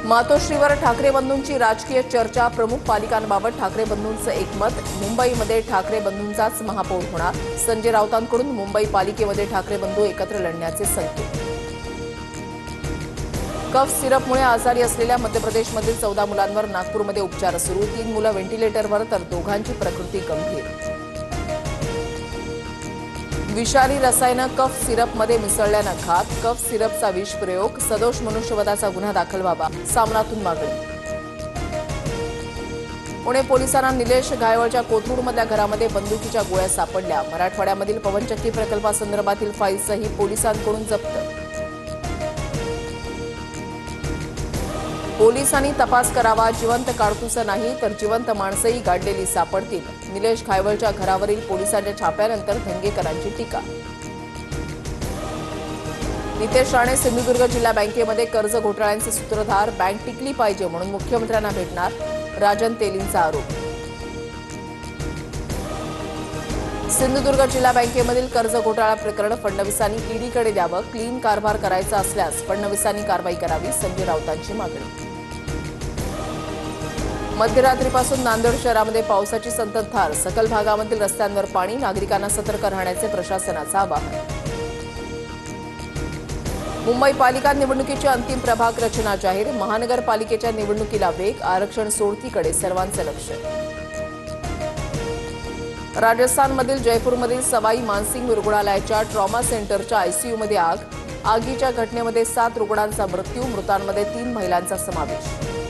मातोश्रीवर ठाकरे बंधूंची राजकीय चर्चा, प्रमुख पालिकांबाबत ठाकरे बंधूंचं एकमत. मुंबईमध्ये ठाकरे बंधूंचाच महापौर होणार. संजय राऊतांकडून मुंबई पालिकेमध्ये ठाकरे बंधू एकत्र लढण्याचे संकेत. कफ सिरपमुळे आजारी असलेल्या मध्य प्रदेशमधील 14 मुलांवर नागपूरमध्ये उपचार सुरू. 3 मुलं व्हेंटिलेटरवर तर दोघांची प्रकृती गंभीर. विषारी रसायनं कफ सिरपमध्ये मिसळल्यानं घात. कफ सिरपचा विष प्रयोग, सदोष मनुष्यवधाचा गुन्हा दाखल व्हावा, सामनातून मागणी. पुणे पोलिसांना निलेश घायवळच्या कोथरूडमधल्या घरामध्ये बंदुकीच्या गोळ्या सापडल्या. मराठवाड्यामधील पवनचक्की प्रकल्पासंदर्भातील फाईल्सही पोलिसांकडून जप्त. पोलिसांनी तपास करावा, जिवंत काडतुसं नाही तर जिवंत माणसंही गाडलेली सापडतील. निलेश घायवळच्या घरावरील पोलिसांच्या छाप्यानंतर धंगेकरांची टीका. नितेश राणे सिंधुदुर्ग जिल्हा बँकेमध्ये कर्ज घोटाळ्यांचे सूत्रधार. बँक टिकली पाहिजे म्हणून मुख्यमंत्र्यांना भेटणार, राजन तेलींचा आरोप. सिंधुदुर्ग जिल्हा बँकेमधील कर्ज घोटाळा प्रकरण फडणवीसांनी ईडीकडे द्यावं. क्लीन कारभार करायचा असल्यास फडणवीसांनी कारवाई करावी, संजय राऊतांची मागणी. मध्यरात्रीपासून नांदेड शहरामध्ये पावसाची संततधार. सखल भागामधील रस्त्यांवर पाणी. नागरिकांना सतर्क राहण्याचे प्रशासनाचं आवाहन. मुंबई पालिका निवडणुकीची अंतिम प्रभाग रचना जाहीर. महानगरपालिकेच्या निवडणुकीला वेग. आरक्षण सोडतीकडे सर्वांचं लक्ष. राजस्थानमधील जयपूरमधील सवाई मानसिंग रुग्णालयाच्या ट्रॉमा सेंटरच्या आयसीयूमध्ये आग. आगीच्या घटनेमध्ये 7 रुग्णांचा मृत्यू. मृतांमध्ये 3 महिलांचा समावेश.